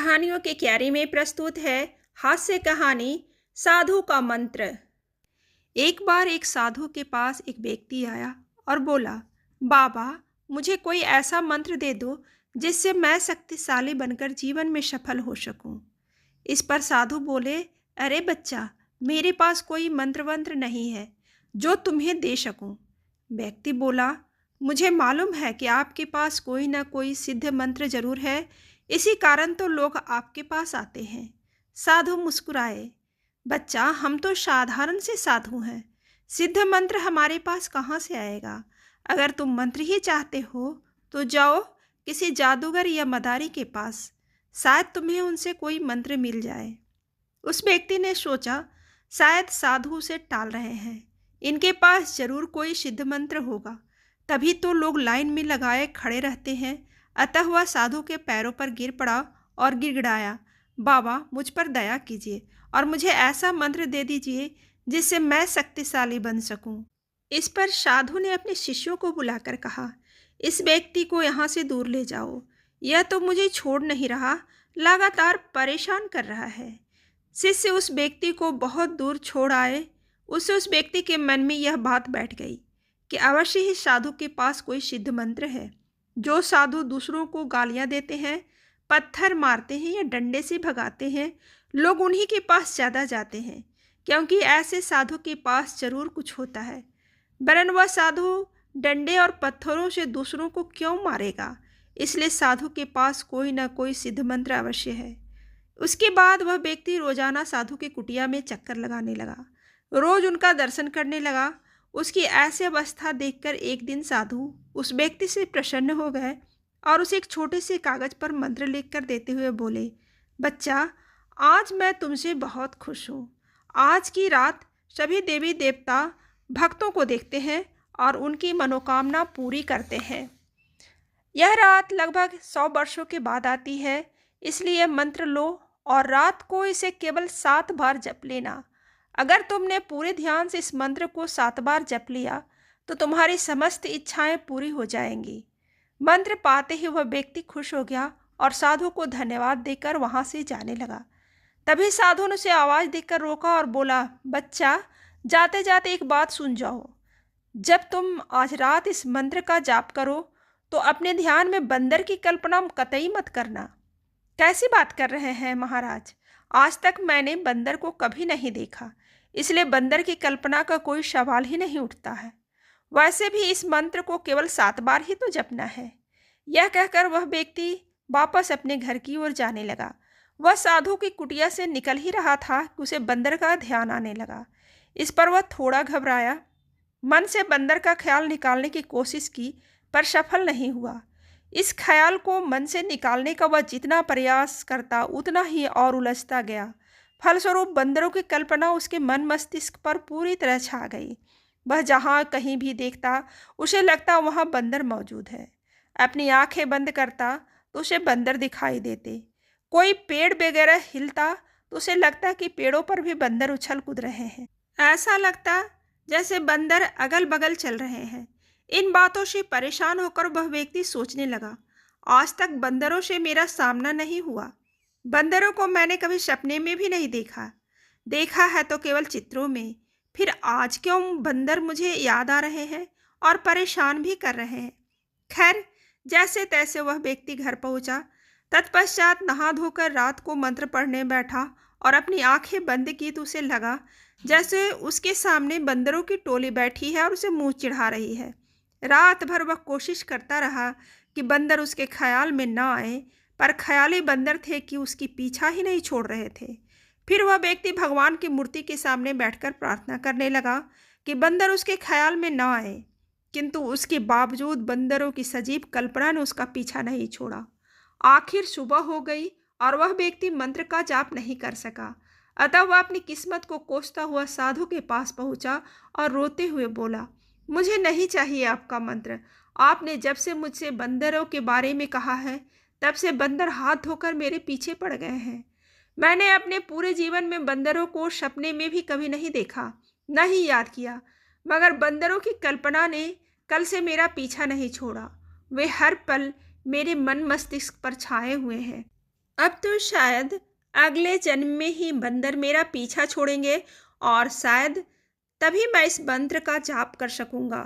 कहानियों की क्यारी में प्रस्तुत है हास्य कहानी साधु का मंत्र। एक बार एक साधु के पास एक व्यक्ति आया और बोला, बाबा, मुझे कोई ऐसा मंत्र दे दो जिससे मैं शक्तिशाली बनकर जीवन में सफल हो सकूं। इस पर साधु बोले, अरे बच्चा, मेरे पास कोई मंत्र वंत्र नहीं है जो तुम्हें दे सकूं। व्यक्ति बोला, मुझे मालूम है कि आपके पास कोई ना कोई सिद्ध मंत्र जरूर है, इसी कारण तो लोग आपके पास आते हैं। साधु मुस्कुराए, बच्चा, हम तो साधारण से साधु हैं, सिद्ध मंत्र हमारे पास कहाँ से आएगा। अगर तुम मंत्र ही चाहते हो तो जाओ किसी जादूगर या मदारी के पास, शायद तुम्हें उनसे कोई मंत्र मिल जाए। उस व्यक्ति ने सोचा, शायद साधु उसे टाल रहे हैं, इनके पास जरूर कोई सिद्ध मंत्र होगा, तभी तो लोग लाइन में लगाए खड़े रहते हैं। अतः वह साधु के पैरों पर गिर पड़ा और गिड़गिड़ाया, बाबा, मुझ पर दया कीजिए और मुझे ऐसा मंत्र दे दीजिए जिससे मैं शक्तिशाली बन सकूं। इस पर साधु ने अपने शिष्यों को बुलाकर कहा, इस व्यक्ति को यहाँ से दूर ले जाओ, यह तो मुझे छोड़ नहीं रहा, लगातार परेशान कर रहा है। शिष्य उस व्यक्ति को बहुत दूर छोड़ आए। उस व्यक्ति के मन में यह बात बैठ गई कि अवश्य ही साधु के पास कोई सिद्ध मंत्र है। जो साधु दूसरों को गालियां देते हैं, पत्थर मारते हैं या डंडे से भगाते हैं, लोग उन्हीं के पास ज़्यादा जाते हैं, क्योंकि ऐसे साधु के पास जरूर कुछ होता है। वरन वह साधु डंडे और पत्थरों से दूसरों को क्यों मारेगा, इसलिए साधु के पास कोई ना कोई सिद्ध मंत्र अवश्य है। उसके बाद वह व्यक्ति रोजाना साधु की कुटिया में चक्कर लगाने लगा, रोज उनका दर्शन करने लगा। उसकी ऐसी अवस्था देखकर एक दिन साधु उस व्यक्ति से प्रसन्न हो गए और उसे एक छोटे से कागज पर मंत्र लिखकर देते हुए बोले, बच्चा, आज मैं तुमसे बहुत खुश हूँ। आज की रात सभी देवी देवता भक्तों को देखते हैं और उनकी मनोकामना पूरी करते हैं। यह रात लगभग 100 वर्षों के बाद आती है, इसलिए मंत्र लो और रात को इसे केवल 7 बार जप लेना। अगर तुमने पूरे ध्यान से इस मंत्र को 7 बार जप लिया तो तुम्हारी समस्त इच्छाएं पूरी हो जाएंगी। मंत्र पाते ही वह व्यक्ति खुश हो गया और साधु को धन्यवाद देकर वहां से जाने लगा। तभी साधु ने उसे आवाज देकर रोका और बोला, बच्चा, जाते जाते एक बात सुन जाओ। जब तुम आज रात इस मंत्र का जाप करो तो अपने ध्यान में बंदर की कल्पना कतई मत करना। कैसी बात कर रहे हैं महाराज, आज तक मैंने बंदर को कभी नहीं देखा, इसलिए बंदर की कल्पना का कोई सवाल ही नहीं उठता है। वैसे भी इस मंत्र को केवल 7 बार ही तो जपना है। यह कहकर वह व्यक्ति वापस अपने घर की ओर जाने लगा। वह साधु की कुटिया से निकल ही रहा था कि उसे बंदर का ध्यान आने लगा। इस पर वह थोड़ा घबराया, मन से बंदर का ख्याल निकालने की कोशिश की पर सफल नहीं हुआ। इस ख्याल को मन से निकालने का वह जितना प्रयास करता उतना ही और उलझता गया। फलस्वरूप बंदरों की कल्पना उसके मन मस्तिष्क पर पूरी तरह छा गई। वह जहाँ कहीं भी देखता उसे लगता वहाँ बंदर मौजूद है। अपनी आंखें बंद करता तो उसे बंदर दिखाई देते। कोई पेड़ वगैरह हिलता तो उसे लगता कि पेड़ों पर भी बंदर उछल कूद रहे हैं। ऐसा लगता जैसे बंदर अगल बगल चल रहे हैं। इन बातों से परेशान होकर वह व्यक्ति सोचने लगा, आज तक बंदरों से मेरा सामना नहीं हुआ। बंदरों को मैंने कभी सपने में भी नहीं देखा है तो केवल चित्रों में। फिर आज क्यों बंदर मुझे याद आ रहे हैं और परेशान भी कर रहे हैं। खैर, जैसे तैसे वह व्यक्ति घर पहुंचा। तत्पश्चात नहा धोकर रात को मंत्र पढ़ने बैठा और अपनी आंखें बंद की तो उसे लगा जैसे उसके सामने बंदरों की टोली बैठी है और उसे मुंह चिढ़ा रही है। रात भर वह कोशिश करता रहा कि बंदर उसके ख्याल में न आए, पर ख्याली बंदर थे कि उसकी पीछा ही नहीं छोड़ रहे थे। फिर वह व्यक्ति भगवान की मूर्ति के सामने बैठकर प्रार्थना करने लगा कि बंदर उसके ख्याल में न आए, किंतु उसके बावजूद बंदरों की सजीव कल्पना ने उसका पीछा नहीं छोड़ा। आखिर सुबह हो गई और वह व्यक्ति मंत्र का जाप नहीं कर सका। अतः वह अपनी किस्मत को कोसता हुआ साधु के पास पहुंचा और रोते हुए बोला, मुझे नहीं चाहिए आपका मंत्र। आपने जब से मुझसे बंदरों के बारे में कहा है तब से बंदर हाथ धोकर मेरे पीछे पड़ गए हैं। मैंने अपने पूरे जीवन में बंदरों को सपने में भी कभी नहीं देखा, न ही याद किया, मगर बंदरों की कल्पना ने कल से मेरा पीछा नहीं छोड़ा। वे हर पल मेरे मन मस्तिष्क पर छाए हुए हैं। अब तो शायद अगले जन्म में ही बंदर मेरा पीछा छोड़ेंगे और शायद तभी मैं इस मंत्र का जाप कर सकूंगा।